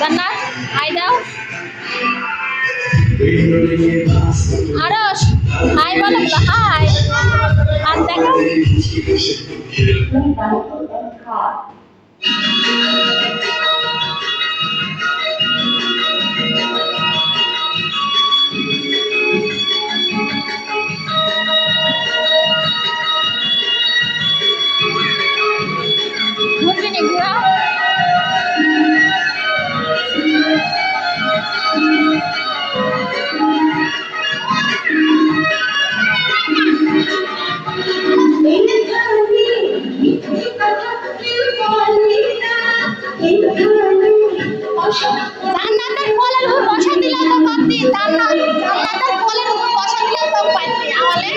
জান্নাত হাই দাও। আরশ হাই বলো, হাই হাত দেখো। ঘুরবি নি ঘুরা। জান্নাতের কোলের উপর বসা দিলে তো পারতি, জান্নাতের কোলের উপর বসা দিলে তো পারতি, তাহলে